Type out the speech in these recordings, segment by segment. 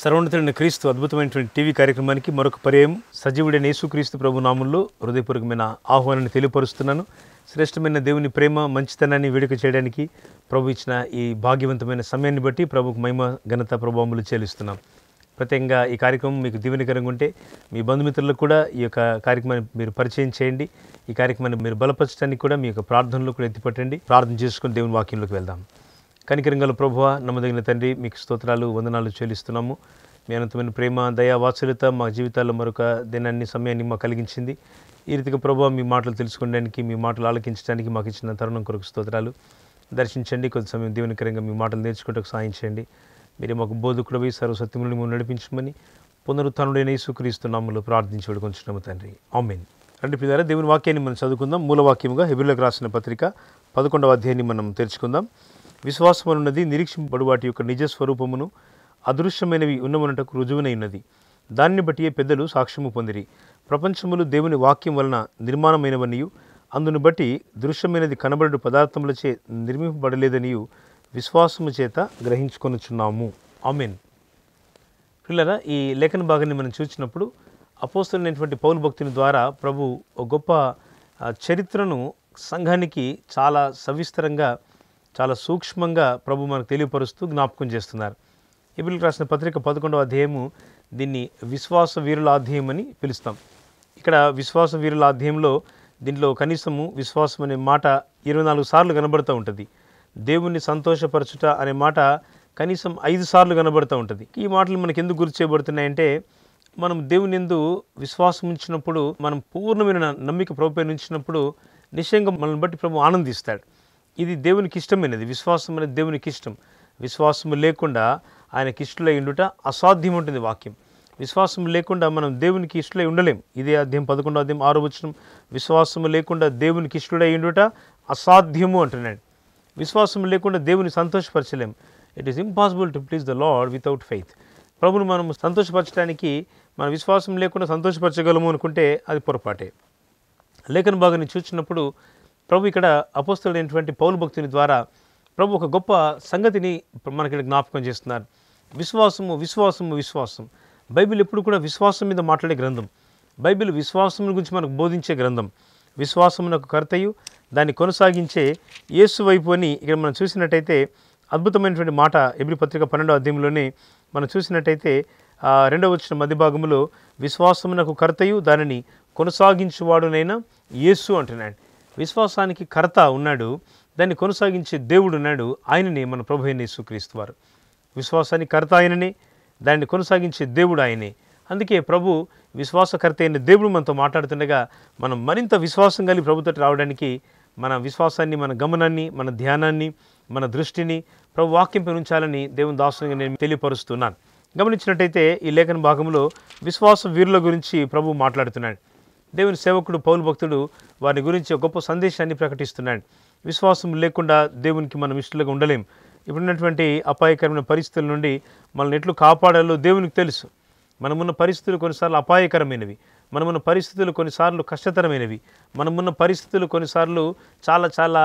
సర్వోన్నతుడైన క్రీస్తు అద్భుతమైనటువంటి టీవీ కార్యక్రమానికి మరొక పర్యాయం సజీవుడైన యేసుక్రీస్తు ప్రభు నామములో హృదయపూర్వకమైన ఆహ్వానాన్ని తెలియపరుస్తున్నాను. శ్రేష్టమైన దేవుని ప్రేమ మంచితనాన్ని వేడుక చేయడానికి ప్రభు ఇచ్చిన ఈ భాగ్యవంతమైన సమయాన్ని బట్టి ప్రభుకు మహిమ ఘనత ప్రభావములు చెల్లిస్తున్నాం. ప్రత్యేకంగా ఈ కార్యక్రమం మీకు దీవెనకరంగా ఉంటే మీ బంధుమిత్రులకు కూడా ఈ యొక్క కార్యక్రమాన్ని మీరు పరిచయం చేయండి. ఈ కార్యక్రమాన్ని మీరు బలపరచడానికి కూడా మీ యొక్క ప్రార్థనలో కూడా ఎత్తిపట్టండి. ప్రార్థన చేసుకుని దేవుని వాక్యంలోకి వెళ్దాం. కనికరంగల ప్రభువా, నమ్మదగిన తండ్రి, మీకు స్తోత్రాలు వందనాలు చెల్లిస్తున్నాము. మీ అనంతమైన ప్రేమ దయా వాత్సల్యత మా జీవితాల్లో మరొక దినాన్ని సమయాన్ని మాకు కలిగించింది. ఈ రీతిగా ప్రభువా మీ మాటలు తెలుసుకోవడానికి, మీ మాటలు ఆలకించడానికి మాకు ఇచ్చిన తరుణం కొరకు స్తోత్రాలు. దర్శించండి, కొద్ది సమయం దీవెనకరంగా మీ మాటలు నేర్చుకుంటూ సాయం చేయండి. మీరే మాకు బోధకుడవి సర్వసత్యములను మేము నడిపించమని పునరుత్థానుడైన యేసుక్రీస్తు నామములో ప్రార్థించి వేడుకొంచున్నాము తండ్రి, ఆమేన్. రండి ప్రియులారా, దేవుని వాక్యాన్ని మనం చదువుకుందాం. మూలవాక్యముగా హెబ్రీయులకు రాసిన పత్రిక 11వ అధ్యాయాన్ని మనం తెరుచుకుందాం. విశ్వాసమనున్నది నిరీక్షింపబడు వాటి యొక్క నిజ స్వరూపమును అదృశ్యమైనవి ఉన్నమనటకు రుజువునైనది. దానిని బట్టి పెద్దలు సాక్ష్యము పొందిరి. ప్రపంచములు దేవుని వాక్యం వలన నిర్మాణమైనవనియు అందును బట్టి దృశ్యమైనది కనబడు పదార్థములచే నిర్మింపబడలేదనియు విశ్వాసము చేత గ్రహించుకొనుచున్నాము. ఆమేన్. పిల్లరా, ఈ లేఖన భాగాన్ని మనం చూసినప్పుడు అపోస్తలుడైనటువంటి పౌలు భక్తుని ద్వారా ప్రభు ఒక గొప్ప చరిత్రను సంఘానికి చాలా సవిస్తరంగా, చాలా సూక్ష్మంగా ప్రభు మనకు తెలియపరుస్తూ జ్ఞాపకం చేస్తున్నారు. హెబ్రీయులకు రాసిన పత్రిక 11వ అధ్యాయము దీన్ని విశ్వాస వీరుల అధ్యాయం అని పిలుస్తాం. ఇక్కడ విశ్వాస వీరుల అధ్యాయంలో దీంట్లో కనీసము విశ్వాసం అనే మాట 24 సార్లు కనబడుతూ ఉంటుంది. దేవుణ్ణి సంతోషపరచుట అనే మాట కనీసం 5 సార్లు కనబడుతూ ఉంటుంది. ఈ మాటలు మనకు ఎందుకు గుర్తు చేయబడుతున్నాయంటే, మనం దేవుని యందు విశ్వాసం ఉంచినప్పుడు, మనం పూర్ణమైన నమ్మిక ప్రభుపై ఉంచినప్పుడు నిశ్చయంగా మనల్ని బట్టి ప్రభు ఆనందిస్తాడు. ఇది దేవునికి ఇష్టమైనది. విశ్వాసం అనేది దేవునికి ఇష్టం. విశ్వాసము లేకుండా ఆయనకి ఇష్టలై ఉండుట అసాధ్యం ఉంటుంది వాక్యం. విశ్వాసం లేకుండా మనం దేవునికి ఇష్టలై ఉండలేం. ఇదే అధ్యాయం 11వ అధ్యాయం 6వ వచనం, విశ్వాసము లేకుండా దేవునికి ఇష్టలై ఉండుట అసాధ్యము అంటున్నాడు. విశ్వాసం లేకుండా దేవుని సంతోషపరచలేం. It is impossible to please the Lord without faith. ప్రభుని మనం సంతోషపరచడానికి మన విశ్వాసం లేకుండా సంతోషపరచగలము అనుకుంటే అది పొరపాటే. లేఖన భాగాన్ని చూసినప్పుడు ప్రభు ఇక్కడ అపోస్తలుడైనటువంటి పౌలు భక్తుని ద్వారా ప్రభు ఒక గొప్ప సంగతిని మనకి జ్ఞాపకం చేస్తున్నారు. విశ్వాసము విశ్వాసము విశ్వాసం. బైబిల్ ఎప్పుడు కూడా విశ్వాసం మీద మాట్లాడే గ్రంథం. బైబిల్ విశ్వాసం గురించి మనకు బోధించే గ్రంథం. విశ్వాసమునకు కర్తయు దాన్ని కొనసాగించే యేసు వైపు అని ఇక్కడ మనం చూసినట్టయితే అద్భుతమైనటువంటి మాట హెబ్రీ పత్రిక 12వ అధ్యాయంలోనే మనం చూసినట్టయితే 2వ వచనం మధ్య భాగంలో విశ్వాసమునకు కర్తయు దానిని కొనసాగించువాడునైనా యేసు అంటున్నాడు. విశ్వాసానికి కర్త ఉన్నాడు, దాన్ని కొనసాగించే దేవుడు ఉన్నాడు. ఆయననే మన ప్రభు అయిన యేసుక్రీస్తు వారు. విశ్వాసానికి కర్త ఆయననే, దాన్ని కొనసాగించే దేవుడు ఆయనే. అందుకే ప్రభు విశ్వాసకర్త అయిన దేవుడు మనతో మాట్లాడుతుండగా మనం మరింత విశ్వాసం కలిగి ప్రభుతో రావడానికి మన విశ్వాసాన్ని, మన గమనాన్ని, మన ధ్యానాన్ని, మన దృష్టిని ప్రభు వాక్యంపై ఉంచాలని దేవుని దాసునిగా నేను తెలియపరుస్తున్నాను. గమనించినట్టయితే ఈ లేఖన భాగంలో విశ్వాస వీరుల గురించి ప్రభు మాట్లాడుతున్నాడు. దేవుని సేవకుడు పౌలు భక్తుడు వారి గురించి ఒక గొప్ప సందేశాన్ని ప్రకటిస్తున్నాడు. విశ్వాసం లేకుండా దేవునికి మనం ఇష్టలుగా ఉండలేం. ఇప్పుడున్నటువంటి అపాయకరమైన పరిస్థితుల నుండి మనల్ని ఎట్లు కాపాడాలో దేవునికి తెలుసు. మనమున్న పరిస్థితులు కొన్నిసార్లు అపాయకరమైనవి, మనమున్న పరిస్థితులు కొన్నిసార్లు కష్టతరమైనవి, మనమున్న పరిస్థితులు కొన్నిసార్లు చాలా చాలా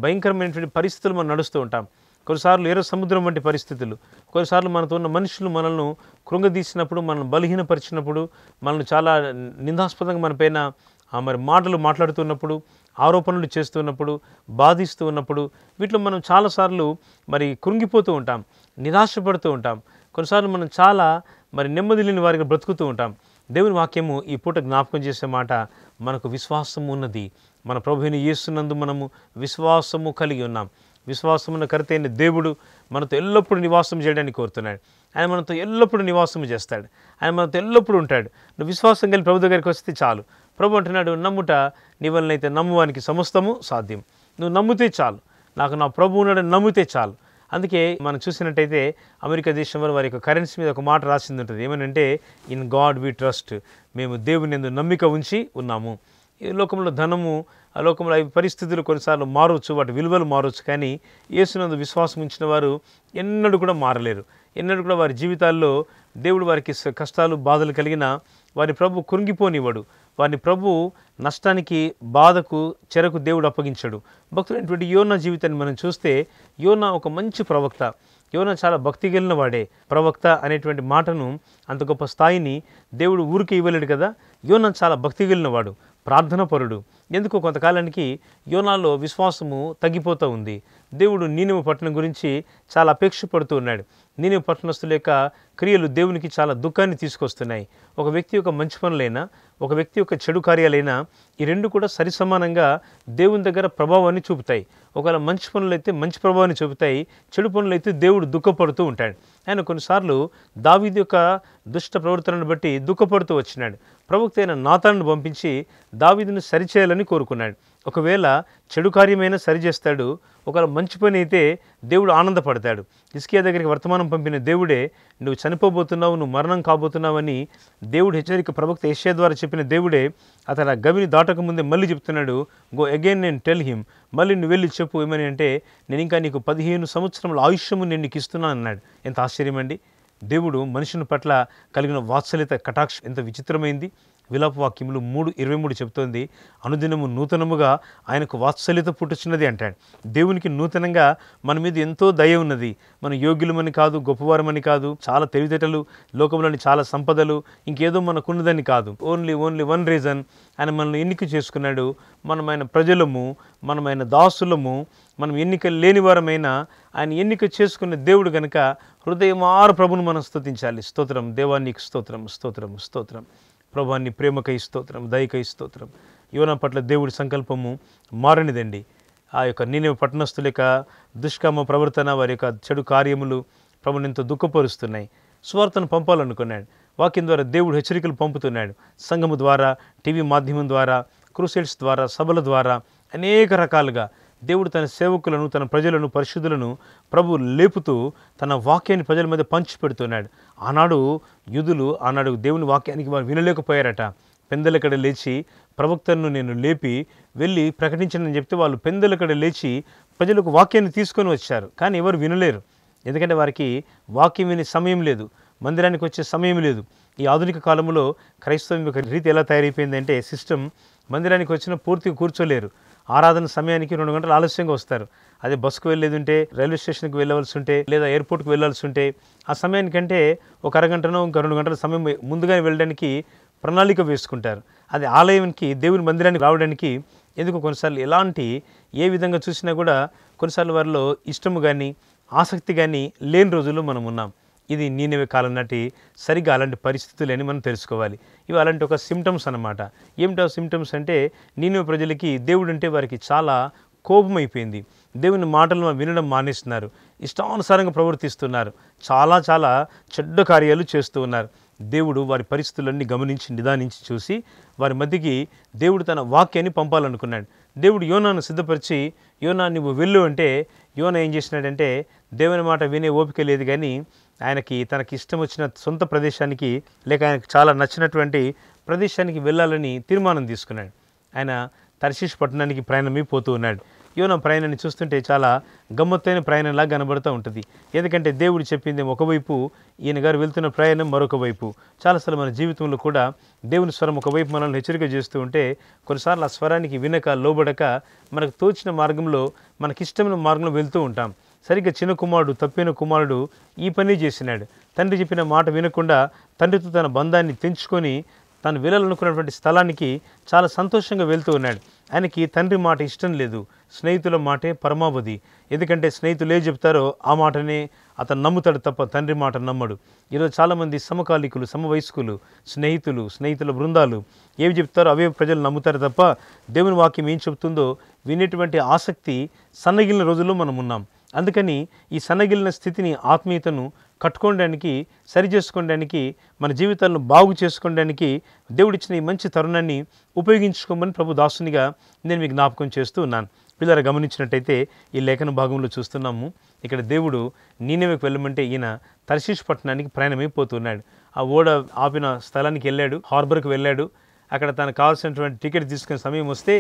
భయంకరమైనటువంటి పరిస్థితులు మనం నడుస్తూ ఉంటాం. కొన్నిసార్లు ఎర్ర సముద్రం వంటి పరిస్థితులు, కొన్నిసార్లు మనతో ఉన్న మనుషులు మనల్ని కృంగదీసినప్పుడు, మనల్ని బలహీనపరిచినప్పుడు, మనల్ని చాలా నిందాస్పదంగా మనపైన మాటలు మాట్లాడుతున్నప్పుడు, ఆరోపణలు చేస్తున్నప్పుడు, బాధిస్తూ ఉన్నప్పుడు, వీటిలో మనం చాలాసార్లు కృంగిపోతూ ఉంటాం, నిరాశపడుతూ ఉంటాం. కొన్నిసార్లు మనం చాలా నెమ్మది లేని వారిగా బ్రతుకుతూ ఉంటాం. దేవుని వాక్యము ఈ పూట జ్ఞాపకం చేసే మాట, మనకు విశ్వాసము ఉన్నది. మన ప్రభువుని యేసునందు మనము విశ్వాసము కలిగి ఉన్నాం. విశ్వాసమున కర్తైన దేవుడు మనతో ఎల్లప్పుడూ నివాసం చేయడానికి కోరుతున్నాడు. ఆయన మనతో ఎల్లప్పుడూ నివాసం చేస్తాడు. ఆయన మనతో ఎల్లప్పుడూ ఉంటాడు. నువ్వు విశ్వాసం కలిగి ప్రభు దగ్గరికి వస్తే చాలు. ప్రభు అంటున్నాడు, నమ్ముట నీ వలనైతే నమ్మువానికి సమస్తము సాధ్యం. నువ్వు నమ్మితే చాలు. నాకు నా ప్రభు ఉన్నాడని నమ్మితే చాలు. అందుకే మనం చూసినట్టయితే అమెరికా దేశం వారి యొక్క కరెన్సీ మీద ఒక మాట రాసింది ఉంటుంది. ఏమనంటే, ఇన్ గాడ్ వి ట్రస్ట్, మేము దేవుని యందు నమ్మిక ఉంచి ఉన్నాము. ఈ లోకంలో ధనము, ఆ లోకంలో అవి పరిస్థితులు కొన్నిసార్లు మారవచ్చు, వాటి విలువలు మారవచ్చు, కానీ యేసునందు విశ్వాసం ఉంచిన వారు ఎన్నడూ కూడా మారలేరు. ఎన్నడూ కూడా వారి జీవితాల్లో దేవుడు వారికి కష్టాలు బాధలు కలిగిన వారి ప్రభు కృంగిపోనివ్వడు. వారిని ప్రభు నష్టానికి, బాధకు, చెరకు దేవుడు అప్పగించాడు. భక్తుడైనటువంటి యోనా జీవితాన్ని మనం చూస్తే, యోనా ఒక మంచి ప్రవక్త. యోనా చాలా భక్తి కలిగిన వాడే. ప్రవక్త అనేటువంటి మాటను, అంత గొప్ప స్థాయిని దేవుడు ఊరికి ఇవ్వలేడు కదా. యోనా చాలా భక్తి కలిగిన వాడు, ప్రార్థనాపరుడు. ఎందుకు కొంతకాలానికి యోనాలో విశ్వాసము తగ్గిపోతూ ఉంది. దేవుడు నీనెవె పట్టణం గురించి చాలా అపేక్ష పడుతూ ఉన్నాడు. నీనెవె పట్టణస్తుల యొక్క క్రియలు దేవునికి చాలా దుఃఖాన్ని తీసుకొస్తున్నాయి. ఒక వ్యక్తి యొక్క మంచి పనులైనా, ఒక వ్యక్తి యొక్క చెడు కార్యాలైనా, ఈ రెండు కూడా సరిసమానంగా దేవుని దగ్గర ప్రభావాన్ని చూపుతాయి. ఒకవేళ మంచి పనులు అయితే మంచి ప్రభావాన్ని చూపుతాయి, చెడు పనులు అయితే దేవుడు దుఃఖపడుతూ ఉంటాడు. ఆయన కొన్నిసార్లు దావీదు యొక్క దుష్ట ప్రవర్తనను బట్టి దుఃఖపడుతూ వచ్చినాడు. ప్రవక్త అయిన నాతానును పంపించి దావీదును సరిచేయాలని కోరుకున్నాడు. ఒకవేళ చెడు కార్యమైనా సరిచేస్తాడు, ఒకవేళ మంచి పని అయితే దేవుడు ఆనందపడతాడు. హిజ్కియా దగ్గరికి వర్తమానం పంపిన దేవుడే, నువ్వు చనిపోబోతున్నావు, నువ్వు మరణం కాబోతున్నావని దేవుడు హెచ్చరిక ప్రవక్త యెషయా ద్వారా చెప్పిన దేవుడే అతను ఆ గవిని దాటక ముందే మళ్ళీ చెప్తున్నాడు, go again and tell him, మళ్ళీ నువ్వు వెళ్ళి చెప్పు. ఏమని అంటే, నేను ఇంకా నీకు 15 సంవత్సరముల ఆయుష్యము నేను నీకు ఇస్తున్నాను అన్నాడు. ఎంత ఆశ్చర్యం అండి! దేవుడు మనుషుని పట్ల కలిగిన వాత్సల్యత కటాక్షం ఎంత విచిత్రమైంది. విలాప వాక్యములు 3:23 చెప్తోంది, అనుదినము నూతనముగా ఆయనకు వాత్సల్యత పుట్టుచున్నది అంటాడు. దేవునికి నూతనంగా మన మీద ఎంతో దయ ఉన్నది. మనం యోగ్యులమని కాదు, గొప్పవారమని కాదు, చాలా తెలివితేటలు, లోకంలోని చాలా సంపదలు, ఇంకేదో మనకున్నదని కాదు. ఓన్లీ వన్ రీజన్, ఆయన మనల్ని ఎన్నిక చేసుకున్నాడు. మనమైన ప్రజలము, మనమైన దాసులము, మనం ఎన్నిక లేని వారమైన ఆయన ఎన్నిక చేసుకున్న దేవుడు గనుక హృదయమారు ప్రభును మనం స్తుతించాలి. స్తోత్రం దేవా, నీకు స్తోత్రం, స్తోత్రం, స్తోత్రం. ప్రభువాన్ని ప్రేమకై స్తోత్రం, దయకై స్తోత్రం. యోనా పట్ల దేవుడి సంకల్పము మారనిదండి. ఆ యొక్క నీనెవె పట్టణస్తుల యొక్క దుష్కామ ప్రవర్తన, వారి యొక్క చెడు కార్యములు ప్రభుని ఎంతో దుఃఖపరుస్తున్నాయి. సువార్తను పంపాలనుకున్నాడు. వాక్యం ద్వారా దేవుడు హెచ్చరికలు పంపుతున్నాడు. సంఘము ద్వారా, టీవీ మాధ్యమం ద్వారా, క్రూసైడ్స్ ద్వారా, సభల ద్వారా అనేక రకాలుగా దేవుడు తన సేవకులను, తన ప్రజలను, పరిశుద్ధులను ప్రభు లేపుతూ తన వాక్యాన్ని ప్రజల మీద పంచి పెడుతున్నాడు. ఆనాడు యూదులు దేవుని వాక్యానికి వారు వినలేకపోయారట. పెందలకడ లేచి ప్రవక్తను నేను లేపి వెళ్ళి ప్రకటించనని చెప్తే వాళ్ళు పెందలకడ లేచి ప్రజలకు వాక్యాన్ని తీసుకొని వచ్చారు. కానీ ఎవరు వినలేరు. ఎందుకంటే వారికి వాక్యం వినే సమయం లేదు, మందిరానికి వచ్చే సమయం లేదు. ఈ ఆధునిక కాలంలో క్రైస్తవం యొక్క రీతి ఎలా తయారైపోయిందంటే, సిస్టమ్, మందిరానికి వచ్చిన పూర్తిగా కూర్చోలేరు. ఆరాధన సమయానికి 2 గంటలు ఆలస్యంగా వస్తారు. అదే బస్సుకు వెళ్ళేది ఉంటే, రైల్వే స్టేషన్కి వెళ్ళవలసి ఉంటే, లేదా ఎయిర్పోర్ట్కి వెళ్ళాల్సి ఉంటే, ఆ సమయానికంటే ఒక అరగంటనో ఇంకా 2 గంటల సమయం ముందుగానే వెళ్ళడానికి ప్రణాళిక వేసుకుంటారు. అది ఆలయానికి, దేవుని మందిరానికి రావడానికి ఎందుకు కొన్నిసార్లు ఏ విధంగా చూసినా కూడా కొన్నిసార్లు వారిలో ఇష్టము కానీ, ఆసక్తి కానీ లేని రోజుల్లో మనం ఉన్నాం. ఇది నీనెవె కాలం నాటి సరిగ్గా అలాంటి పరిస్థితులని మనం తెలుసుకోవాలి. ఇవి అలాంటి ఒక సిమ్టమ్స్ అన్నమాట. ఏమిటో సిమ్టమ్స్ అంటే, నీనెవె ప్రజలకి దేవుడు అంటే వారికి చాలా కోపం అయిపోయింది. దేవుని మాటలను వినడం మానేస్తున్నారు, ఇష్టానుసారంగా ప్రవర్తిస్తున్నారు, చాలా చెడ్డ కార్యాలు చేస్తూ ఉన్నారు. దేవుడు వారి పరిస్థితులన్నీ గమనించి, నిదానించి చూసి వారి మధ్యకి దేవుడు తన వాక్యాన్ని పంపాలనుకున్నాడు. దేవుడు యోనాను సిద్ధపరిచి, యోనా నువ్వు వెళ్ళు అంటే, యోనా ఏం చేసినాడంటే, దేవుని మాట వినే ఓపిక లేదు కానీ ఆయనకి తనకి ఇష్టం వచ్చిన సొంత ప్రదేశానికి, లేక ఆయనకు చాలా నచ్చినటువంటి ప్రదేశానికి వెళ్ళాలని తీర్మానం తీసుకున్నాడు. ఆయన తర్షీషు పట్టణానికి ప్రయాణమైపోతూ ఉన్నాడు. యోనా ప్రయాణాన్ని చూస్తుంటే చాలా గమ్మత్తైన ప్రయాణంలా కనబడుతూ ఉంటుంది. ఎందుకంటే దేవుడు చెప్పింది ఒకవైపు, ఈయన గారు వెళ్తున్న ప్రయాణం మరొక వైపు. చాలాసార్లు మన జీవితంలో కూడా దేవుని స్వరం ఒకవైపు మనల్ని హెచ్చరిక చేస్తూ ఉంటే, కొన్నిసార్లు ఆ స్వరానికి వినక, లోబడక, మనకు తోచిన మార్గంలో, మనకిష్టమైన మార్గంలో వెళ్తూ ఉంటాం. సరిగ్గా చిన్న కుమారుడు, తప్పిన కుమారుడు ఈ పని చేసినాడు. తండ్రి చెప్పిన మాట వినకుండా తండ్రితో తన బంధాన్ని తెంచుకొని తాను వెళ్ళాలనుకున్నటువంటి స్థలానికి చాలా సంతోషంగా వెళ్తూ ఉన్నాడు. ఆయనకి తండ్రి మాట ఇష్టం లేదు, స్నేహితుల మాటే పరమావధి. ఎందుకంటే స్నేహితులు ఏ చెప్తారో ఆ మాటనే అతను నమ్ముతాడు తప్ప తండ్రి మాట నమ్మడు. ఈరోజు చాలామంది సమకాలికులు, సమవయస్కులు, స్నేహితుల బృందాలు ఏవి చెప్తారో అవే ప్రజలు నమ్ముతారు తప్ప దేవుని వాక్యం ఏం చెప్తుందో వినేటువంటి ఆసక్తి సన్నగిలిన రోజుల్లో మనం ఉన్నాం. అందుకని ఈ సన్నగిలిన స్థితిని, ఆత్మీయతను కట్టుకోవడానికి, సరి చేసుకోవడానికి, మన జీవితాలను బాగు చేసుకోవడానికి దేవుడిచ్చిన ఈ మంచి తరుణాన్ని ఉపయోగించుకోమని ప్రభు దాసునిగా నేను మీకు జ్ఞాపకం చేస్తూ ఉన్నాను. పిల్లలు గమనించినట్టయితే ఈ లేఖన భాగంలో చూస్తున్నాము. ఇక్కడ దేవుడు నీనెవెకు వెళ్ళమంటే ఈయన తర్షీషు పట్టణానికి ప్రయాణమైపోతున్నాడు. ఆ ఓడ ఆపిన స్థలానికి వెళ్ళాడు, హార్బర్కి వెళ్ళాడు. అక్కడ తనకు కావాల్సినటువంటి టికెట్ తీసుకునే సమయం వస్తే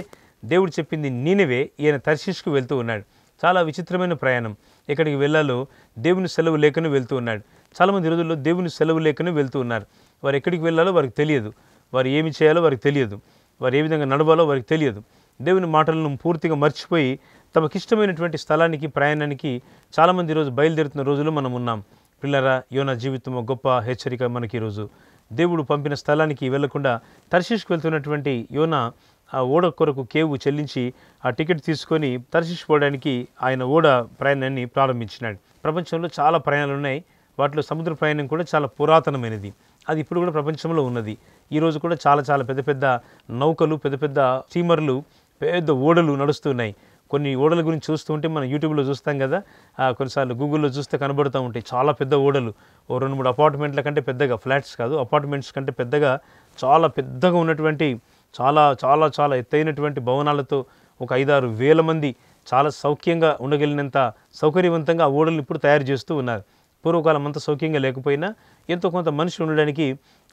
దేవుడు చెప్పింది నీనెవే, ఈయన తర్షీషుకు వెళ్తూ ఉన్నాడు. చాలా విచిత్రమైన ప్రయాణం. ఎక్కడికి వెళ్ళాలో దేవుని సెలవు లేకనే వెళ్తూ ఉన్నాడు. చాలామంది రోజుల్లో దేవుని సెలవు లేకనే వెళ్తూ ఉన్నారు. వారు ఎక్కడికి వెళ్ళాలో వారికి తెలియదు, వారు ఏమి చేయాలో వారికి తెలియదు, వారు ఏ విధంగా నడవాలో వారికి తెలియదు. దేవుని మాటలను పూర్తిగా మర్చిపోయి తమకిష్టమైనటువంటి స్థలానికి ప్రయాణానికి చాలామంది ఈరోజు బయలుదేరుతున్న రోజుల్లో మనం ఉన్నాం. పిల్లరా, యోనా జీవితం గొప్ప హెచ్చరిక మనకి ఈరోజు. దేవుడు పంపిన స్థలానికి వెళ్లకుండా తర్షీషుకు వెళ్తున్నటువంటి యోనా ఆ ఓడ కొరకు కేవు చెల్లించి ఆ టికెట్ తీసుకొని తర్షీషు పోవడానికి ఆయన ఓడ ప్రయాణాన్ని ప్రారంభించినాడు. ప్రపంచంలో చాలా ప్రయాణాలు ఉన్నాయి. వాటిలో సముద్ర ప్రయాణం కూడా చాలా పురాతనమైనది. అది ఇప్పుడు కూడా ప్రపంచంలో ఉన్నది. ఈరోజు కూడా చాలా చాలా పెద్ద పెద్ద నౌకలు, పెద్ద పెద్ద స్టీమర్లు, పెద్ద ఓడలు నడుస్తున్నాయి. కొన్ని ఓడల గురించి చూస్తూ ఉంటే మనం యూట్యూబ్లో చూస్తాం కదా, కొన్నిసార్లు గూగుల్లో చూస్తే కనబడుతూ ఉంటాయి. చాలా పెద్ద ఓడలు, ఓ 2-3 అపార్ట్మెంట్ల కంటే పెద్దగా, ఫ్లాట్స్ కాదు అపార్ట్మెంట్స్ కంటే పెద్దగా, చాలా పెద్దగా ఉన్నటువంటి చాలా చాలా చాలా ఎత్తైనటువంటి భవనాలతో ఒక 5-6 వేల మంది చాలా సౌఖ్యంగా ఉండగలిగినంత సౌకర్యవంతంగా ఆ ఓడలను ఇప్పుడు తయారు చేస్తూ ఉన్నారు. పూర్వకాలం అంత సౌఖ్యంగా లేకపోయినా ఎంతో కొంత మనిషి ఉండడానికి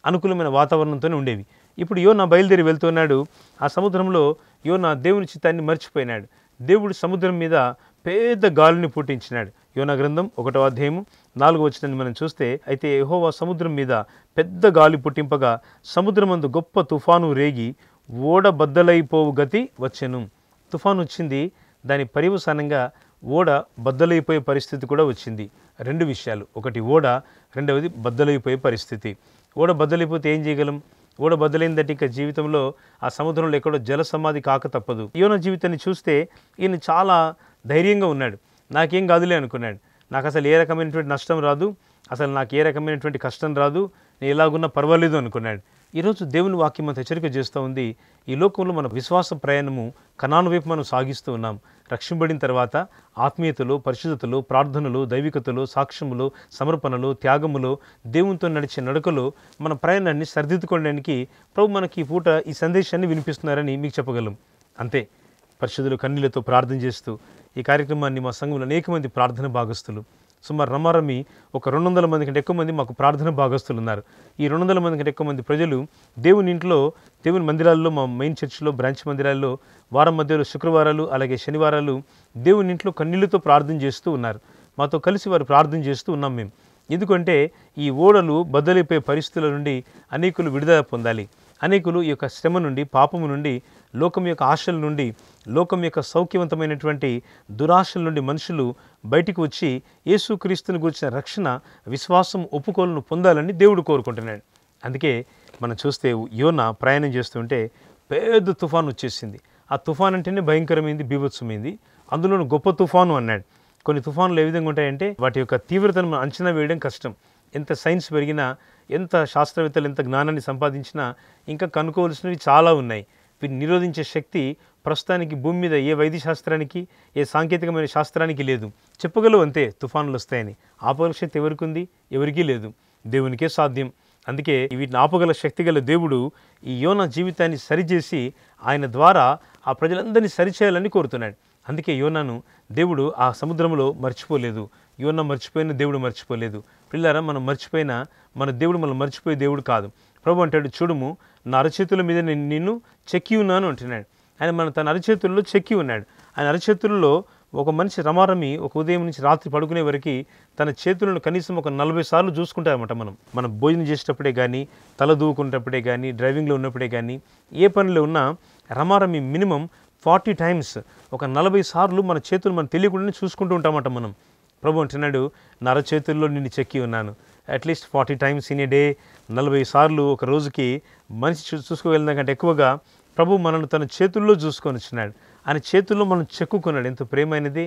అనుకూలమైన వాతావరణంతోనే ఉండేవి. ఇప్పుడు యోనా బయలుదేరి వెళ్తున్నాడు. ఆ సముద్రంలో యోనా దేవుని చిత్తాన్ని మర్చిపోయినాడు. దేవుడు సముద్రం మీద పెద్ద గాలిని పుట్టించినాడు. యోనా గ్రంథం 1వ అధ్యాయము 4వ వచనాన్ని మనం చూస్తే, అయితే యెహోవా సముద్రం మీద పెద్ద గాలి పుట్టింపగా సముద్రమందు గొప్ప తుఫాను రేగి ఓడ బద్దలైపోవు గతి వచ్చెను. తుఫాను వచ్చింది, దాని పర్యవసానంగా ఓడ బద్దలైపోయే పరిస్థితి కూడా వచ్చింది. 2 విషయాలు, ఒకటి ఓడ, రెండవది బద్దలైపోయే పరిస్థితి. ఓడ బద్దలైపోతే ఏం చేయగలం? ఓడ బద్దలైందంటే ఇక జీవితంలో ఆ సముద్రంలో ఎక్కడో జల సమాధి కాక తప్పదు. యోనా జీవితాన్ని చూస్తే ఈయన చాలా ధైర్యంగా ఉన్నాడు. నాకేం కాదులే అనుకున్నాడు. నాకు అసలు ఏ రకమైనటువంటి నష్టం రాదు, అసలు నాకు ఏ రకమైనటువంటి కష్టం రాదు, నేను ఎలాగున్నా పర్వాలేదు అనుకున్నాడు. ఈరోజు దేవుని వాక్యం అంత హెచ్చరిక చేస్తూ ఉంది. ఈ లోకంలో మన విశ్వాస ప్రయాణము కనాను వైపు మనం సాగిస్తూ ఉన్నాం. రక్షింపడిన తర్వాత ఆత్మీయతలో, పరిశుద్ధతలో, ప్రార్థనలో, దైవికతలో, సాక్ష్యములో, సమర్పణలో, త్యాగములో, దేవునితో నడిచే నడకలో మన ప్రయాణాన్ని సరిదిద్దుకోవడానికి ప్రభు మనకి ఈ పూట ఈ సందేశాన్ని వినిపిస్తున్నారని మీకు చెప్పగలం. అంతే, పరిశుద్ధులు కన్నీళ్లతో ప్రార్థన చేస్తూ ఈ కార్యక్రమాన్ని మా సంఘంలో అనేక మంది ప్రార్థన భాగస్తులు, సుమారు రమారమి ఒక 200 మంది కంటే ఎక్కువ మంది మాకు ప్రార్థన భాగస్తులు ఉన్నారు. ఈ 200 మంది కంటే ఎక్కువ మంది ప్రజలు దేవుని ఇంట్లో, దేవుని మందిరాల్లో, మా మెయిన్ చర్చిలో, బ్రాంచ్ మందిరాల్లో వారం మధ్యలో శుక్రవారాలు అలాగే శనివారాలు దేవుని ఇంట్లో కన్నీళ్లతో ప్రార్థన చేస్తూ ఉన్నారు. మాతో కలిసి వారు ప్రార్థన చేస్తూ ఉన్నాం మేము. ఎందుకంటే ఈ ఓడలు బద్దలైపోయే పరిస్థితుల నుండి అనేకులు విడుదల పొందాలి. అనేకులు ఈ యొక్క శ్రమ నుండి, పాపము నుండి, లోకం యొక్క ఆశల నుండి, లోకం యొక్క సౌఖ్యవంతమైనటువంటి దురాశల నుండి మనుషులు బయటికి వచ్చి యేసుక్రీస్తుని గురించిన రక్షణ, విశ్వాసం, ఒప్పుకోలను పొందాలని దేవుడు కోరుకుంటున్నాడు. అందుకే మనం చూస్తే యోనా ప్రయాణం చేస్తుంటే పెద్ద తుఫాను వచ్చేసింది. ఆ తుఫాన్ అంటేనే భయంకరమైంది, బీభత్సమైంది. అందులోనూ గొప్ప తుఫాను అన్నాడు. కొన్ని తుఫానులు ఏ విధంగా ఉంటాయంటే వాటి యొక్క తీవ్రతను అంచనా వేయడం కష్టం. ఎంత సైన్స్ పెరిగినా, ఎంత శాస్త్రవేత్తలు ఎంత జ్ఞానాన్ని సంపాదించినా ఇంకా కనుక్కోవలసినవి చాలా ఉన్నాయి. వీటిని నిరోధించే శక్తి ప్రస్తుతానికి భూమి మీద ఏ వైద్య శాస్త్రానికి, ఏ సాంకేతికమైన శాస్త్రానికి లేదు. చెప్పగలవు అంతే తుఫానులు వస్తాయని. ఆపగల శక్తి ఎవరికి ఉంది? ఎవరికీ లేదు, దేవునికే సాధ్యం. అందుకే వీటిని ఆపగల శక్తి గల దేవుడు ఈ యోనా జీవితాన్ని సరిచేసి ఆయన ద్వారా ఆ ప్రజలందరినీ సరిచేయాలని కోరుతున్నాడు. అందుకే యోనాను దేవుడు ఆ సముద్రంలో మర్చిపోలేదు. యోనా మర్చిపోయిన దేవుడు మర్చిపోలేదు. పిల్లారా, మనం మర్చిపోయినా మన దేవుడు మనం మర్చిపోయే దేవుడు కాదు. ప్రభు అంటాడు, చూడుము నా అరచేతుల మీద నేను నిన్ను చెక్కి ఉన్నాను అంటున్నాడు. ఆయన తన అరచేతుల్లో చెక్కి ఉన్నాడు. ఆయన అరచేతుల్లో ఒక మనిషి రమారమి ఒక ఉదయం నుంచి రాత్రి పడుకునే వరకు తన చేతులను కనీసం ఒక 40 సార్లు చూసుకుంటామన్నమాట. మనం భోజనం చేసేటప్పుడే కానీ, తల దూకునేటప్పుడే కానీ, డ్రైవింగ్లో ఉన్నప్పుడే కానీ, ఏ పనిలో ఉన్నా రమారమి మినిమం 40 టైమ్స్, ఒక 40 సార్లు మన చేతులు మనం తెలియకుండానే చూసుకుంటూ ఉంటామట మనం. ప్రభు అంటున్నాడు, నా అరచేతుల్లో నిన్ను చెక్కి ఉన్నాను. At least 40 times in a day, 40 సార్లు ఒక రోజుకి మనిషి చూసుకోగలిగిన కంటే ఎక్కువగా ప్రభు మనల్ని తన చేతుల్లో చూసుకొని వచ్చినాడు. ఆయన చేతుల్లో మనం చెక్కుకున్నాడు. ఎంత ప్రేమైనది!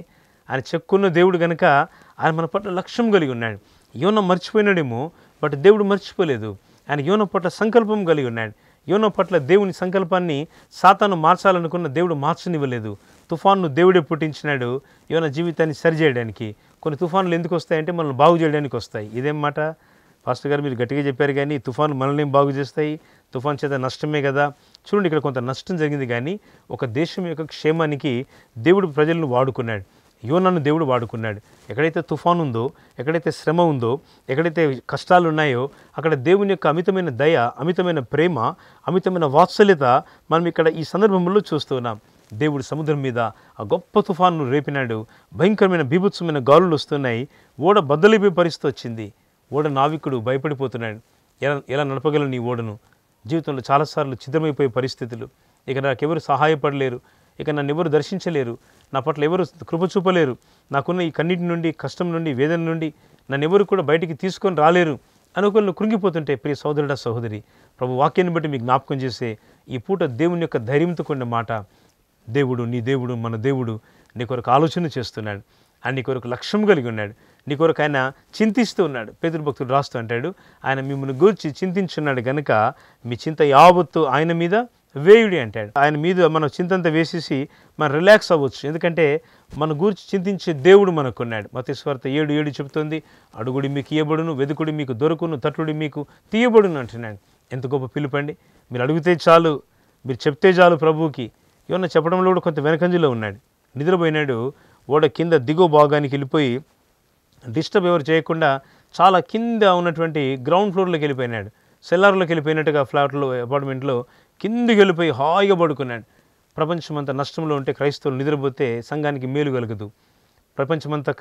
ఆయన చెక్కున్న దేవుడు కనుక ఆయన మన పట్ల లక్ష్యం కలిగి ఉన్నాడు. యోనా మర్చిపోయినాడేమో, బట్ దేవుడు మర్చిపోలేదు. ఆయన యోనా పట్ల సంకల్పం కలిగి ఉన్నాడు. యోనా పట్ల దేవుని సంకల్పాన్ని సాతాను మార్చాలనుకున్న దేవుడు మార్చనివ్వలేదు. తుఫాన్ను దేవుడే పుట్టించినాడు యోనా జీవితాన్ని సరిచేయడానికి. కొన్ని తుఫాన్లు ఎందుకు వస్తాయంటే మనల్ని బాగు చేయడానికి వస్తాయి. ఇదేం మాట పాస్టర్ గారు, మీరు గట్టిగా చెప్పారు, కానీ తుఫాన్లు మనల్ని బాగు చేస్తాయి? తుఫాన్ చేత నష్టమే కదా. చూడండి, ఇక్కడ కొంత నష్టం జరిగింది, కానీ ఒక దేశం యొక్క క్షేమానికి దేవుడు ప్రజలను వాడుకున్నాడు. యోనాను దేవుడు వాడుకున్నాడు. ఎక్కడైతే తుఫాను ఉందో, ఎక్కడైతే శ్రమ ఉందో, ఎక్కడైతే కష్టాలు ఉన్నాయో, అక్కడ దేవుని యొక్క అమితమైన దయ, అమితమైన ప్రేమ, అమితమైన వాత్సల్యత మనం ఇక్కడ ఈ సందర్భంలో చూస్తూ ఉన్నాం. దేవుడు సముద్రం మీద ఆ గొప్ప తుఫాను రేపినాడు. భయంకరమైన బీభత్సమైన గాలులు వస్తున్నాయి. ఓడ బద్దలైపోయే పరిస్థితి వచ్చింది. ఓడ నావికుడు భయపడిపోతున్నాడు. ఎలా నడపగలను నీ ఓడను? జీవితంలో చాలాసార్లు ఛిద్రమైపోయే పరిస్థితులు. ఇక నాకెవరు సహాయపడలేరు, ఇక నన్ను ఎవరు దర్శించలేరు, నా పట్ల ఎవరు కృప చూపలేరు, నాకున్న ఈ కన్నీటి నుండి, కష్టం నుండి, వేదన నుండి నన్ను ఎవరు కూడా బయటికి తీసుకొని రాలేరు అనుకుని కృంగిపోతుంటే, ప్రియ సోదరుడా, సహోదరి, ప్రభు వాక్యాన్ని బట్టి మీకు జ్ఞాపకం చేసే ఈ పూట దేవుని యొక్క ధైర్యంతో కూడిన మాట, దేవుడు, నీ దేవుడు, మన దేవుడు నీ కొరకు ఆలోచన చేస్తున్నాడు. ఆయన నీ కొరకు లక్ష్యం కలిగి ఉన్నాడు. నీ కొరకు ఆయన చింతిస్తూ ఉన్నాడు. పేతురు భక్తుడు రాస్తూ అంటాడు, ఆయన మిమ్మల్ని గూర్చి చింతించున్నాడు గనుక మీ చింత యావత్తు ఆయన మీద వేయుడి అంటాడు. ఆయన మీద మన చింతంతా వేసేసి మనం రిలాక్స్ అవ్వచ్చు. ఎందుకంటే మన గురించి చింతించే దేవుడు మనకున్నాడు. మత్తయి సువార్త 7:7 చెబుతుంది, అడుగుడి మీకు ఇయ్యబడును, వెదుకుడి మీకు దొరుకును, తట్టుడి మీకు తీయబడును అంటున్నాడు. ఎంత గొప్ప పిలుపండి. మీరు అడిగితే చాలు, మీరు చెప్తే చాలు ప్రభువుకి. ఏమన్నా చెప్పడంలో కూడా కొంత వెనకంజలో ఉన్నాడు. నిద్రపోయినాడు. ఓడ కింద దిగువ భాగానికి వెళ్ళిపోయి డిస్టర్బ్ ఎవరు చేయకుండా చాలా కింద ఉన్నటువంటి గ్రౌండ్ ఫ్లోర్లోకి వెళ్ళిపోయినాడు. సెల్లార్లోకి వెళ్ళిపోయినట్టుగా ఫ్లాట్లో, అపార్ట్మెంట్లో కిందికి వెళ్ళిపోయి హాయిగా పడుకున్నాడు. ప్రపంచమంతా నష్టంలో ఉంటే క్రైస్తవులు నిద్రపోతే సంఘానికి మేలు కలగదు. ప్రపంచమంతా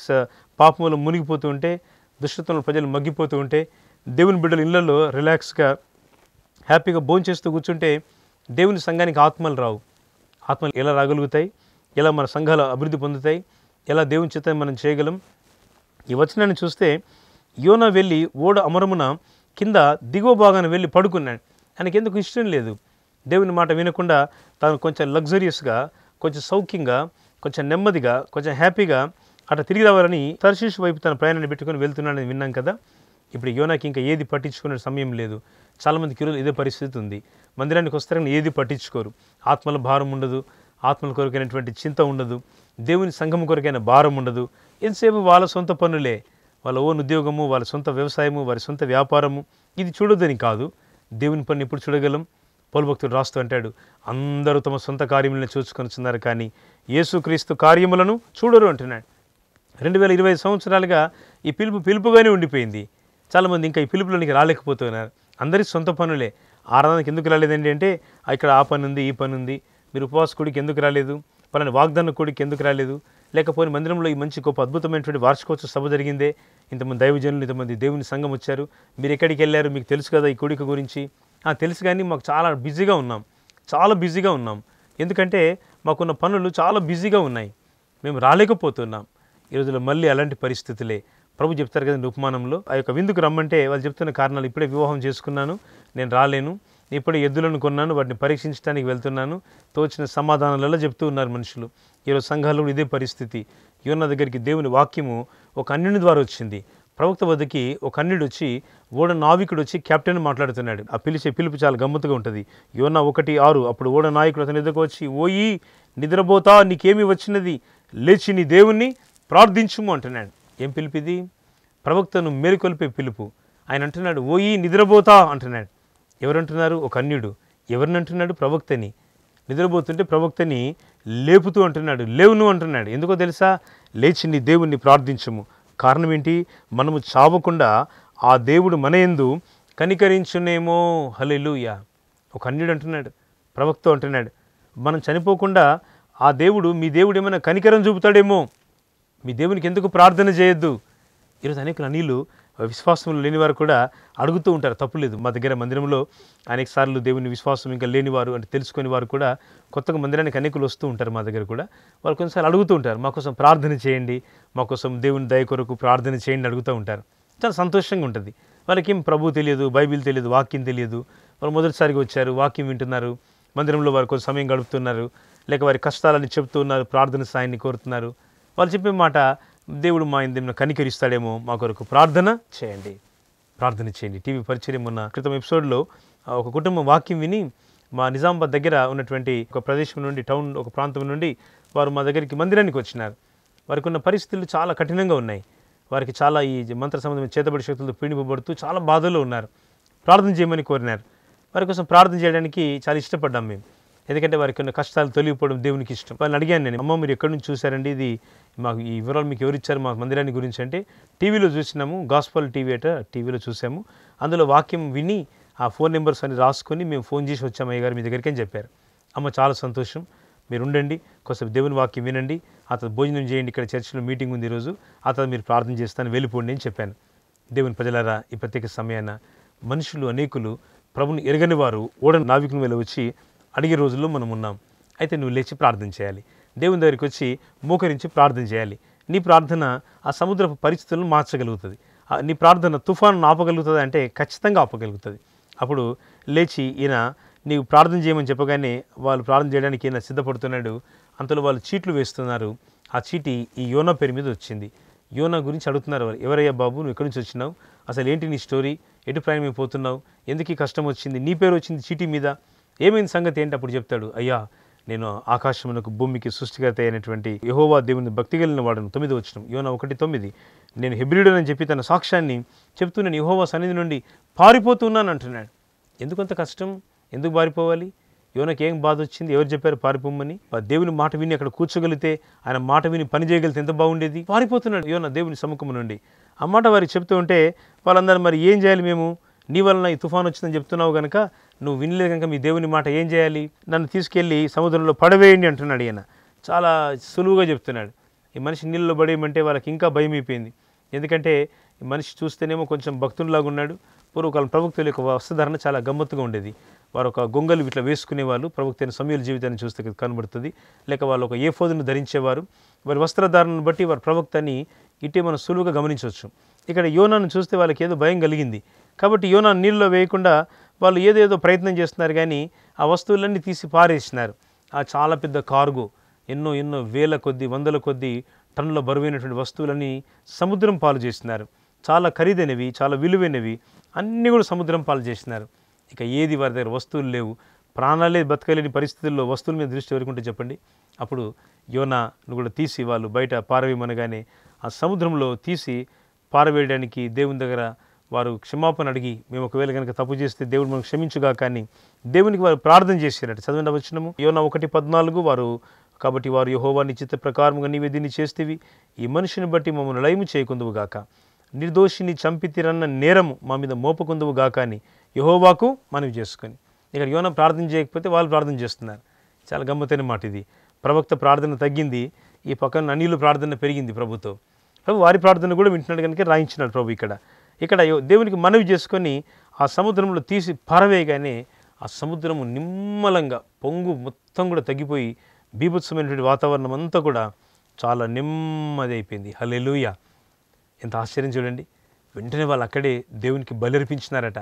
పాపంలో మునిగిపోతూ ఉంటే, దుష్టత్వంలో ప్రజలు మగ్గిపోతూ ఉంటే, దేవుని బిడ్డలు ఇళ్లలో రిలాక్స్గా హ్యాపీగా భోంచేస్తూ కూర్చుంటే దేవుని సంఘానికి ఆత్మలు రావు. ఆత్మలు ఎలా రాగలుగుతాయి? ఎలా మన సంఘాలు అభివృద్ధి పొందుతాయి? ఎలా దేవుని చిత్తాన్ని మనం చేయగలం? ఈ వచనాన్ని చూస్తే యోనా వెళ్ళి ఓడ అమరమున కింద దిగువ భాగాన్ని వెళ్ళి పడుకున్నాడు. ఆయనకి ఎందుకు ఇష్టం లేదు. దేవుని మాట వినకుండా తాను కొంచెం లగ్జరియస్గా, కొంచెం సౌఖ్యంగా, కొంచెం నెమ్మదిగా, కొంచెం హ్యాపీగా అట్లా తిరిగి రావాలని తర్షీషు వైపు తన ప్రయాణాన్ని పెట్టుకొని వెళ్తున్నాడని విన్నాం కదా. ఇప్పుడు యోనాకి ఇంకా ఏది పట్టించుకునే సమయం లేదు. చాలామందికి ఈరోజు ఇదే పరిస్థితి ఉంది. మందిరానికి వస్తారని ఏది పట్టించుకోరు. ఆత్మల భారం ఉండదు, ఆత్మల కొరకైనటువంటి చింత ఉండదు, దేవుని సంఘం కొరకైన భారం ఉండదు. ఎంతసేపు వాళ్ళ సొంత పనులే, వాళ్ళ ఓన్ ఉద్యోగము, వాళ్ళ సొంత వ్యవసాయము, వారి సొంత వ్యాపారము. ఇది చూడొద్దని కాదు, దేవుని పని ఎప్పుడు చూడగలం? పౌలు భక్తుడు రాస్తూ అంటాడు, అందరూ తమ సొంత కార్యములను చూసుకొనిచున్నారు, కానీ యేసుక్రీస్తు కార్యములను చూడరు అంటున్నాడు. 2025 సంవత్సరాలుగా ఈ పిలుపుగానే ఉండిపోయింది. చాలామంది ఇంకా ఈ పిలుపులోనికి రాలేకపోతున్నారు. అందరి సొంత పనులే. ఆరాధనకి ఎందుకు రాలేదండి అంటే, ఇక్కడ ఆ పని ఉంది, ఈ పని ఉంది. మీరు ఉపవాస కూడికి ఎందుకు రాలేదు? పలాని వాగ్దాన కూడికి ఎందుకు రాలేదు? లేకపోతే మందిరంలో ఈ మంచి గొప్ప అద్భుతమైనటువంటి వార్షికోత్సవ సభ జరిగిందే, ఇంతమంది దైవజనులు, ఇంతమంది దేవుని సంఘం వచ్చారు, మీరు ఎక్కడికి వెళ్ళారు? మీకు తెలుసు కదా ఈ కూడిక గురించి. తెలుసు, కానీ మాకు చాలా బిజీగా ఉన్నాం. ఎందుకంటే మాకున్న పనులు చాలా బిజీగా ఉన్నాయి, మేము రాలేకపోతున్నాం. ఈ రోజుల్లో మళ్ళీ అలాంటి పరిస్థితులే. ప్రభు చెప్తారు కదండి ఉపమానంలో, ఆ యొక్క విందుకు రమ్మంటే వాళ్ళు చెప్తున్న కారణాలు, ఇప్పుడే వివాహం చేసుకున్నాను, నేను రాలేను, ఇప్పుడే ఎద్దులను కొన్నాను, వాటిని పరీక్షించడానికి వెళ్తున్నాను, తోచిన సమాధానాలలో చెప్తూ ఉన్నారు మనుషులు. ఈరోజు సంఘాల్లో ఇదే పరిస్థితి. యోనా దగ్గరికి దేవుని వాక్యము ఒక అన్యుని ద్వారా వచ్చింది. ప్రవక్త వద్దకి ఒక అన్యుడు వచ్చి, ఓడ నావికుడు వచ్చి కెప్టెన్ మాట్లాడుతున్నాడు. ఆ పిలుపు చాలా గమ్మత్తుగా ఉంటుంది. యోనా 1:6, అప్పుడు ఓడ నాయకుడు అతని ఎదురుకు వచ్చి, ఓయి నిద్రపోతా, నీకేమి వచ్చినది? లేచి నీ దేవుణ్ణి ప్రార్థించుము అంటున్నాడు. ఏం పిలుపు ఇది? ప్రవక్తను మేలుకొల్పే పిలుపు. ఆయన అంటున్నాడు, ఓయి నిద్రపోతా అంటున్నాడు. ఎవరంటున్నారు? ఒక అన్యుడు. ఎవరిని అంటున్నాడు? ప్రవక్తని. నిద్రపోతుంటే ప్రవక్తని లేపుతూ అంటున్నాడు, లేవును అంటున్నాడు. ఎందుకో తెలుసా? లేచి నీ దేవుణ్ణి ప్రార్థించము. కారణం ఏంటి? మనము చావకుండా ఆ దేవుడు మన యందు కనికరించునేమో. హల్లెలూయా. ఒక అన్యుడు అంటున్నాడు, ప్రవక్త అంటున్నాడు, మనం చనిపోకుండా ఆ దేవుడు, మీ దేవుడు ఏమైనా కనికరం చూపుతాడేమో, మీ దేవునికి ఎందుకు ప్రార్థన చేయొద్దు? ఈరోజు అనేక అన్యులు, విశ్వాసంలో లేని వారు కూడా అడుగుతూ ఉంటారు. తప్పులేదు. మా దగ్గర మందిరంలో అనేక సార్లు దేవుని విశ్వాసం ఇంకా లేనివారు, అంటే తెలుసుకుని వారు కూడా కొత్తగా మందిరానికి అనేకులు వస్తూ ఉంటారు. మా దగ్గర కూడా వాళ్ళు కొన్నిసార్లు అడుగుతూ ఉంటారు, మాకోసం ప్రార్థన చేయండి, మాకోసం దేవుని దయ కొరకు ప్రార్థన చేయండి అడుగుతూ ఉంటారు. చాలా సంతోషంగా ఉంటుంది. వాళ్ళకి ఏం ప్రభు తెలియదు, బైబిల్ తెలియదు, వాక్యం తెలియదు. వాళ్ళు మొదటిసారిగా వచ్చారు, వాక్యం వింటున్నారు, మందిరంలో వారు కొంచెం సమయం గడుపుతున్నారు, లేక వారి కష్టాలని చెప్తున్నారు, ప్రార్థన సాయాన్ని కోరుతున్నారు. వాళ్ళు చెప్పే మాట, దేవుడు మా ఇందులో కనికరిస్తాడేమో, మా కొరకు ప్రార్థన చేయండి. టీవీ పరిచయం ఉన్న క్రితం ఎపిసోడ్లో ఒక కుటుంబం వాక్యం విని మా నిజామాబాద్ దగ్గర ఉన్నటువంటి ఒక ప్రదేశం నుండి, టౌన్ ఒక ప్రాంతం నుండి వారు మా దగ్గరికి మందిరానికి వచ్చినారు. వారికి ఉన్న పరిస్థితులు చాలా కఠినంగా ఉన్నాయి. వారికి చాలా ఈ మంత్ర సంబంధమైన చేతబడి శక్తులతో పీడింపబడుతూ చాలా బాధల్లో ఉన్నారు. ప్రార్థన చేయమని కోరినారు. వారి కోసం ప్రార్థన చేయడానికి చాలా ఇష్టపడ్డాం మేము. ఎందుకంటే వారికి ఉన్న కష్టాలు తొలగిపోవడం దేవునికి ఇష్టం. వాళ్ళని అడిగాను నేను, అమ్మ మీరు ఎక్కడి నుంచి చూసారండి, ఇది మాకు ఈ వివరాలు మీకు ఎవరు ఇచ్చారు మా మందిరాన్ని గురించి అంటే, టీవీలో చూసినాము, గాస్పల్ టీవీ టీవీలో చూసాము, అందులో వాక్యం విని ఆ ఫోన్ నెంబర్స్ అని రాసుకొని మేము ఫోన్ చేసి వచ్చాము అయ్య గారు మీ దగ్గరికి అని చెప్పారు. అమ్మ చాలా సంతోషం, మీరు ఉండండి, కొంచెం దేవుని వాక్యం వినండి, ఆ తర్వాత భోజనం చేయండి, ఇక్కడ చర్చిలో మీటింగ్ ఉంది ఈరోజు, ఆ తర్వాత మీరు ప్రార్థన చేస్తాను, వెళ్ళిపోండి అని చెప్పాను. దేవుని ప్రజలారా, ఈ ప్రత్యేక సమయాన మనుషులు అనేకులు ప్రభుని ఎరగని వారు ఓడ నావికుని వేళ వచ్చి అడిగే రోజుల్లో మనం ఉన్నాం. అయితే నువ్వు లేచి ప్రార్థన చేయాలి, దేవుని దగ్గరికి వచ్చి మోకరించి ప్రార్థన చేయాలి. నీ ప్రార్థన ఆ సముద్రపు పరిస్థితులను మార్చగలుగుతుంది. నీ ప్రార్థన తుఫాను ఆపగలుగుతుంది అంటే ఖచ్చితంగా ఆపగలుగుతుంది. అప్పుడు లేచి ఈయన నీవు ప్రార్థన చేయమని చెప్పగానే వాళ్ళు ప్రార్థన చేయడానికి ఈయన సిద్ధపడుతున్నాడు. అంతలో వాళ్ళు చీట్లు వేస్తున్నారు. ఆ చీటి ఈ యోనా పేరు మీద వచ్చింది. యోనా గురించి అడుగుతున్నారు వారు, ఎవరయ్యా బాబు, నువ్వు ఎక్కడి నుంచి వచ్చినావు, అసలు ఏంటి నీ స్టోరీ, ఎటు ప్రయాణమైపోతున్నావు, ఎందుకు ఈ కష్టం వచ్చింది, నీ పేరు వచ్చింది చీటీ మీద, ఏమైంది సంగతి ఏంటి? అప్పుడు చెప్తాడు, అయ్యా నేను ఆకాశమునకు భూమికి సృష్టికర్త అయినటువంటి యెహోవా దేవుని భక్తి కలిగిన వాడను. 9వ వచనం యోనా 1:9. నేను హెబ్రీయుడనని చెప్పి తన సాక్ష్యాన్ని చెప్తూ నేను యెహోవా సన్నిధి నుండి పారిపోతున్నాను అంటున్నాడు. ఎందుకంత కష్టం, ఎందుకు పారిపోవాలి? యోనాకి ఏం బాధ వచ్చింది, ఎవరు చెప్పారు పారిపోమని? దేవుని మాట విని అక్కడ కూర్చోగలిగితే, ఆయన మాట విని పని చేయగలిగితే ఎంత బాగుండేది. పారిపోతున్నాడు యోనా దేవుని సముఖము నుండి. ఆ మాట వారికి చెప్తూ ఉంటే వాళ్ళందరూ మరి ఏం చేయాలి, మేము నీ వలన ఈ తుఫాను వచ్చిందని చెప్తున్నావు కనుక, నువ్వు వినలేదు కనుక మీ దేవుని మాట ఏం చేయాలి, నన్ను తీసుకెళ్ళి సముద్రంలో పడవేయండి అంటున్నాడు. ఈయన చాలా సులువుగా చెప్తున్నాడు. ఈ మనిషి నీళ్ళలో పడేయమంటే వాళ్ళకి ఇంకా భయం అయిపోయింది. ఎందుకంటే ఈ మనిషి చూస్తేనేమో కొంచెం భక్తునిలాగా ఉన్నాడు. పూర్వకాలం ప్రవక్తల యొక్క వస్త్రధారణ చాలా గమ్మత్తుగా ఉండేది. వారు ఒక గొంగలు ఇట్లా వేసుకునేవాళ్ళు, ప్రవక్త అయిన సమూయేలు జీవితాన్ని చూస్తే కనబడుతుంది. లేక వాళ్ళు ఒక ఏఫోదును ధరించేవారు. వారి వస్త్రధారణను బట్టి వారి ప్రవక్తని ఇట్టే మనం సులువుగా గమనించవచ్చు. ఇక్కడ యోనాను చూస్తే వాళ్ళకి ఏదో భయం కలిగింది. కాబట్టి యోనా నీళ్ళలో వేయకుండా వాళ్ళు ఏదేదో ప్రయత్నం చేస్తున్నారు, కానీ ఆ వస్తువులన్నీ తీసి పారేసినారు. ఆ చాలా పెద్ద కార్గో, ఎన్నో వేల కొద్ది వందల కొద్ది టన్నుల బరువైనటువంటి వస్తువులని సముద్రం పాలు చేస్తున్నారు. చాలా ఖరీదైనవి, చాలా విలువైనవి అన్నీ కూడా సముద్రం పాలు చేసినారు. ఇక ఏది వారి దగ్గర వస్తువులు లేవు, ప్రాణాలే బతకలేని పరిస్థితుల్లో వస్తువుల మీద దృష్టి ఎవరుకుంటే చెప్పండి. అప్పుడు యోనాను కూడా తీసి వాళ్ళు బయట పారవేయమనగానే ఆ సముద్రంలో తీసి పారవేయడానికి దేవుని దగ్గర వారు క్షమాపణ అడిగి, మేము ఒకవేళ కనుక తప్పు చేస్తే దేవుడు మనం క్షమించుగా, కానీ దేవునికి వారు ప్రార్థన చేశారట. చదవండి వచనము యోనా 1:14. కాబట్టి వారు యెహోవా నీ చిత్త ప్రకారముగా నీవే దీన్ని చేస్తేవి, ఈ మనిషిని బట్టి మమ్మల్ని లయము చేయకుందువు గాక, నిర్దోషిని చంపితిరన్న నేరము మా మీద మోపకుందువు గాక అని యెహోవాకు మనవి చేసుకొని. ఇక్కడ యోనా ప్రార్థన చేయకపోతే వాళ్ళు ప్రార్థన చేస్తున్నారు. చాలా గమ్మతైన మాట ఇది. ప్రవక్త ప్రార్థన తగ్గింది, ఈ పక్కన అనిలు ప్రార్థన పెరిగింది ప్రభుతో. ప్రభు వారి ప్రార్థన కూడా వింటున్నాడు కనుక రాయించినాడు ప్రభు. ఇక్కడ దేవునికి మనవి చేసుకొని ఆ సముద్రంలో తీసి పారవేయగానే ఆ సముద్రము నిమ్మలంగా పొంగు మొత్తం కూడా తగ్గిపోయి బీభత్సమైనటువంటి వాతావరణం అంతా కూడా చాలా నెమ్మది అయిపోయింది. హల్లెలూయా! ఎంత ఆశ్చర్యం చూడండి. వెంటనే వాళ్ళు అక్కడే దేవునికి బలి అర్పించినారట.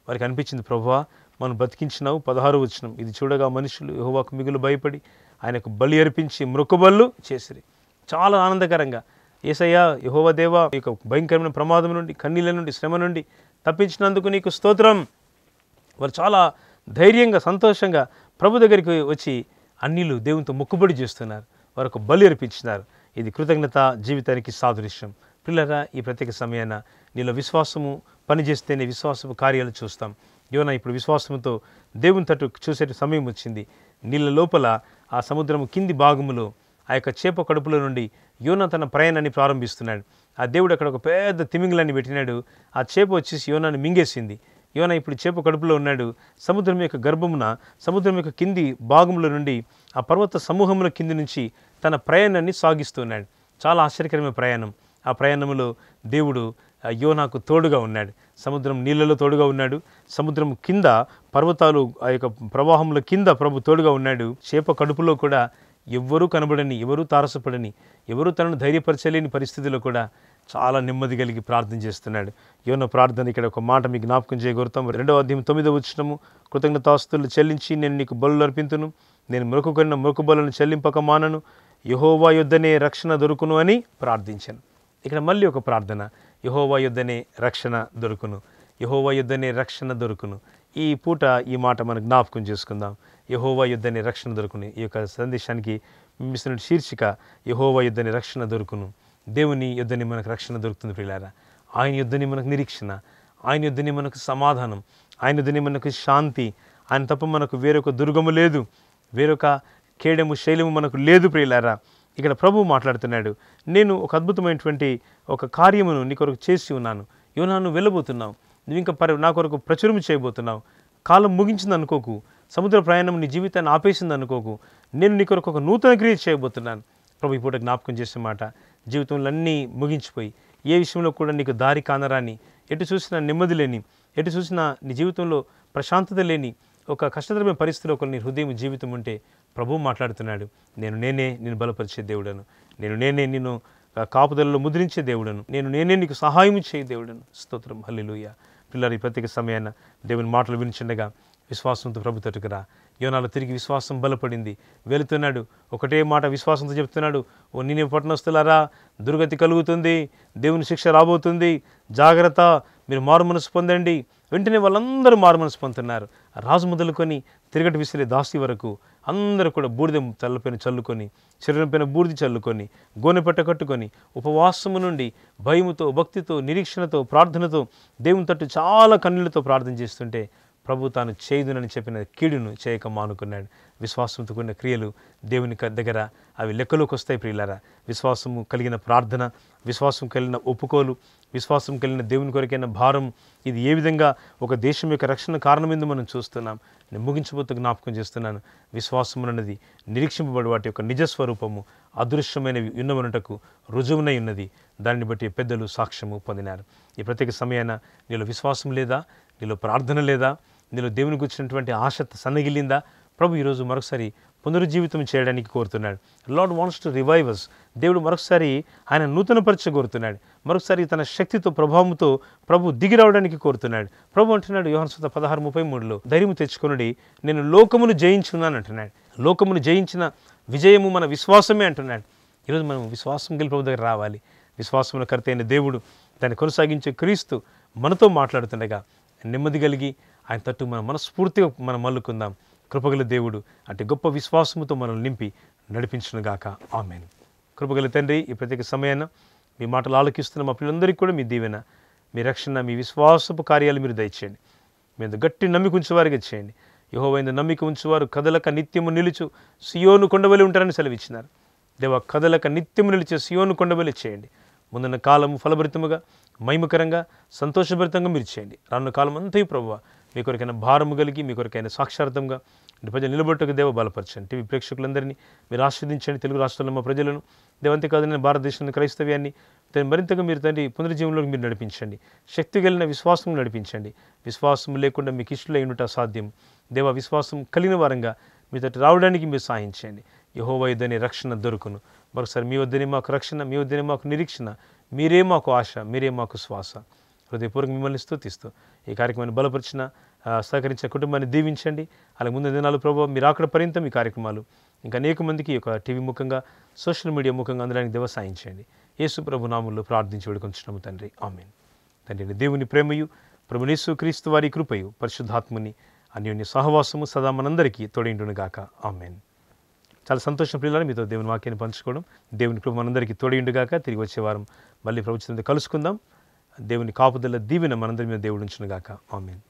వారికి అనిపించింది, ప్రభువా మనం బతికించినావు. 16వ వచనం, ఇది చూడగా మనుషులు యెహోవాకు మిగులు భయపడి ఆయనకు బలి అర్పించి మృక్కుబళ్ళు చేసిరి. చాలా ఆనందకరంగా, యేసయ్యా యెహోవా దేవా, ఈ యొక్క భయంకరమైన ప్రమాదం నుండి, కన్నీళ్ళ నుండి, శ్రమ నుండి తప్పించినందుకు నీకు స్తోత్రం. వారు చాలా ధైర్యంగా సంతోషంగా ప్రభు దగ్గరికి వచ్చి అన్నిలు దేవునితో మొక్కుబడి చేస్తున్నారు, వారికి బలి అర్పించినారు. ఇది కృతజ్ఞత జీవితానికి సాదృశ్యం. పిల్లరా, ఈ ప్రత్యేక సమయాన నీలో విశ్వాసము పనిచేస్తేనే విశ్వాసపు కార్యాలు చూస్తాం. యోనా ఇప్పుడు విశ్వాసంతో దేవుని తట్టు చూసే సమయం వచ్చింది. నీళ్ళ లోపల ఆ సముద్రము కింది భాగములో ఆ యొక్క చేప కడుపులో నుండి యోనా తన ప్రయాణాన్ని ప్రారంభిస్తున్నాడు. ఆ దేవుడు అక్కడ ఒక పెద్ద తిమింగలాన్ని పెట్టినాడు. ఆ చేప వచ్చేసి యోనాను మింగేసింది. యోనా ఇప్పుడు చేప కడుపులో ఉన్నాడు. సముద్రం యొక్క గర్భమున, సముద్రం యొక్క కింది భాగంలో నుండి ఆ పర్వత సమూహముల కింది నుంచి తన ప్రయాణాన్ని సాగిస్తున్నాడు. చాలా ఆశ్చర్యకరమైన ప్రయాణం. ఆ ప్రయాణంలో దేవుడు యోనాకు తోడుగా ఉన్నాడు. సముద్రం నీళ్ళలో తోడుగా ఉన్నాడు. సముద్రం కింద పర్వతాలు ఆ యొక్క ప్రవాహముల కింద ప్రభు తోడుగా ఉన్నాడు. చేప కడుపులో కూడా ఎవ్వరూ కనబడని, ఎవరూ తారసపడని, ఎవరూ తనను ధైర్యపరచలేని పరిస్థితిలో కూడా చాలా నెమ్మది కలిగి ప్రార్థన చేస్తున్నాడు. యోనా ప్రార్థన ఇక్కడ ఒక మాట మీకు జ్ఞాపకం చేయగలుగుతాం. 2వ అధ్యాయం 9వ వచనము, కృతజ్ఞతాస్తులు చెల్లించి నేను నీకు బలులు అర్పింతును, నేను మొక్కుకొనిన మొక్కుబలను చెల్లింపక మానను, యెహోవా యొద్దనే రక్షణ దొరుకును అని ప్రార్థించాను. ఇక్కడ మళ్ళీ ఒక ప్రార్థన, యెహోవా యొద్దనే రక్షణ దొరుకును, యెహోవా యొద్దనే రక్షణ దొరుకును. ఈ పూట ఈ మాట మనం జ్ఞాపకం చేసుకుందాం. యెహోవా యొద్దనే రక్షణ దొరుకును. ఈ యొక్క సందేశానికి మిస్తున్న శీర్షిక యెహోవా యొద్దనే రక్షణ దొరుకును. దేవుని యొద్దనే మనకు రక్షణ దొరుకుతుంది ప్రియులారా. ఆయన యొద్దనే మనకు నిరీక్షణ, ఆయన యొద్దనే మనకు సమాధానం, ఆయన వద్దనే మనకు శాంతి, ఆయన తప్ప మనకు వేరొక దుర్గము లేదు, వేరొక కేడము శైలము మనకు లేదు. ప్రియులారా, ఇక్కడ ప్రభువు మాట్లాడుతున్నాడు, నేను ఒక అద్భుతమైనటువంటి ఒక కార్యమును నీ కొరకు చేసి ఉన్నాను. యోనా, నువ్వు వెళ్ళబోతున్నావు, నువ్వు ఇంకా నా కొరకు ప్రచురం చేయబోతున్నావు. కాలం ముగించింది అనుకోకు, సముద్ర ప్రయాణం నీ జీవితాన్ని ఆపేసింది అనుకోకు, నేను నీ కొరకు ఒక నూతన క్రియ చేయబోతున్నాను. ప్రభు ఈ పూట జ్ఞాపకం చేసే మాట, జీవితంలో అన్నీ ముగించిపోయి ఏ విషయంలో కూడా నీకు దారి కానరాని, ఎటు చూసినా నెమ్మది లేని, ఎటు చూసినా నీ జీవితంలో ప్రశాంతత లేని ఒక కష్టతరమైన పరిస్థితిలో ఒక నీ హృదయం జీవితం ఉంటే ప్రభువు మాట్లాడుతున్నాడు, నేనే నిన్ను బలపరిచే దేవుడను, నేనే నిన్ను కాపుదలలో ముద్రించే దేవుడను, నేనే నీకు సహాయం చేయ దేవుడను. స్తోత్రం, హల్లెలూయా. పిల్లలు, ఈ ప్రత్యేక సమయాన దేవుని మాటలు వినిచుండగా విశ్వాసంతో ప్రభు తట్టుకు రా. యోనాలో తిరిగి విశ్వాసం బలపడింది, వెళుతున్నాడు. ఒకటే మాట విశ్వాసంతో చెప్తున్నాడు, ఓ నినివే పట్టణస్థులారా, దుర్గతి కలుగుతుంది, దేవుని శిక్ష రాబోతుంది, జాగ్రత్త, మీరు మారుమనసు పొందండి. వెంటనే వాళ్ళందరూ మారుమనసు పొందుతున్నారు. రాజు మొదలుకొని తిరగటి విసిరే దాసి వరకు అందరూ కూడా బూడిద తలపైన చల్లుకొని, శరీరం పైన బూడిద చల్లుకొని, గోనెపట్ట కట్టుకొని, ఉపవాసము నుండి భయముతో, భక్తితో, నిరీక్షణతో, ప్రార్థనతో దేవుని తట్టు చాలా కన్నీళ్లతో ప్రార్థన చేస్తుంటే ప్రభు తాను చేయదునని చెప్పిన కీడును చేయక మానుకున్నాడు. విశ్వాసంతో కూడిన క్రియలు దేవుని దగ్గర అవి లెక్కలోకి వస్తాయి. ప్రియులారా, విశ్వాసము కలిగిన ప్రార్థన, విశ్వాసం కలిగిన ఒప్పుకోలు, విశ్వాసం కలిగిన దేవుని కొరకైన భారం, ఇది ఏ విధంగా ఒక దేశం యొక్క రక్షణ కారణమేందో మనం చూస్తున్నాం. నేను ముగించబోతూ జ్ఞాపకం చేస్తున్నాను, విశ్వాసం అన్నది నిరీక్షింపబడి వాటి యొక్క నిజస్వరూపము అదృశ్యమైనవి ఉన్నవనుటకు రుజువునై ఉన్నది. దానిని బట్టి పెద్దలు సాక్ష్యము పొందినారు. ఈ ప్రత్యేక సమయాన నీలో విశ్వాసం లేదా, నీలో ప్రార్థన లేదా, నీలో దేవుని గురించినటువంటి ఆశ సన్నగిల్లిందా? ప్రభు ఈరోజు మరొకసారి పునరుజ్జీవితం చేయడానికి కోరుతున్నాడు. Lord wants to revive us. దేవుడు మరొకసారి ఆయన నూతనపరచ కోరుతున్నాడు. మరొకసారి తన శక్తితో, ప్రభావంతో ప్రభు దిగి రావడానికి కోరుతున్నాడు. ప్రభు అంటున్నాడు యోహాను సువార్త 16:33లో, ధైర్యం తెచ్చుకొనుడి, నేను లోకమును జయించున్నాను అంటున్నాడు. లోకమును జయించిన విజయము మన విశ్వాసమే అంటున్నాడు. ఈరోజు మనం విశ్వాసం కలిగి ప్రభు దగ్గర రావాలి. విశ్వాసమున కర్త అయిన దేవుడు, దాన్ని కొనసాగించే క్రీస్తు మనతో మాట్లాడుతుండగా నెమ్మది కలిగి ఆయన తట్టు మనం మనస్ఫూర్తిగా మనం మల్లుకుందాం. కృపగల దేవుడు అంటే గొప్ప విశ్వాసముతో మనల్ని నింపి నడిపించునుగాక. ఆమేన్. కృపగల తండ్రి, ఈ ప్రత్యేక సమయాన మీ మాటలు ఆలకిస్తున్న మా పిల్లలందరికీ కూడా మీ దీవెన, మీ రక్షణ, మీ విశ్వాసపు కార్యాలు మీరు దయచేయండి. మీద గట్టి నమ్మిక ఉంచేవారిగా చేయండి. యెహోవా నమ్మిక ఉంచేవారు కదలక నిత్యము నిలుచు సియోను కొండవలె ఉంటారని సెలవిచ్చినారు. దేవా, కదలక నిత్యము నిలిచే సియోను కొండవలె చేయండి. ముందున్న కాలము ఫలభరితముగా, మహిమకరంగా, సంతోషభరితంగా మీరు చేయండి. రానున్న కాలం అంతా ప్రభువా మీ కొరకైన భారము కలిగి, మీ కొరకైన సాక్షార్థంగా ప్రజలు నిలబొట్టకు దేవ బలపరచండి. టీవీ ప్రేక్షకులందరినీ మీరు ఆస్వాదించండి. తెలుగు రాష్ట్రాల్లో మా ప్రజలను దేవంతే కాదని భారతదేశంలో క్రైస్తవ్యాన్ని మరింతగా మీరు తండ్రి పునరుజ్జీవంలోకి మీరు నడిపించండి. శక్తి కలిగిన విశ్వాసం నడిపించండి. విశ్వాసం లేకుండా మీకు ఇష్టలై ఉండుట అసాధ్యం. దేవ, విశ్వాసం కలిగిన వారంగా మీ తట్టు రావడానికి మీరు సాధించండి. యెహోవా యొద్దనే రక్షణ దొరుకును. మరొకసారి మీ వద్దనే మాకు రక్షణ, మీ వద్దనే మాకు నిరీక్షణ, మీరే మాకు ఆశ, మీరే మాకు శ్వాస. హృదయపూర్వక మిమ్మల్ని స్తుతిస్తూ ఈ కార్యక్రమాన్ని బలపరిచిన సహకరించిన కుటుంబాన్ని దీవించండి. అలాగే ముందు దినాలు ప్రభావ మీరు అక్కడ పర్యంతం ఈ కార్యక్రమాలు ఇంకా అనేక మందికి ఒక టీవీ ముఖంగా, సోషల్ మీడియా ముఖంగా అందడానికి దేవ సాయించండి. యేసు ప్రభు నామములో ప్రార్థించి వేడుకొంచున్నాము తండ్రి, ఆమేన్. తండ్రి దేవుని ప్రేమయు, ప్రభు యేసు క్రీస్తు వారి కృపయు, పరిశుద్ధాత్మని అన్యోన్య సహవాసము సదా మనందరికీ తోడైండునుగాక. ఆమేన్. చాలా సంతోషం ప్రియులారా, మీతో దేవుని వాక్యాన్ని పంచుకోవడం. దేవుని కృప మనందరికీ తోడైండుగాక. తిరిగి వచ్చే వారం మళ్ళీ ప్రభుత్వంతో కలుసుకుందాం. దేవుని కాపుదల దీవెన మనందరి మీద దేవుడు ఉంచునుగాక. ఆమేన్.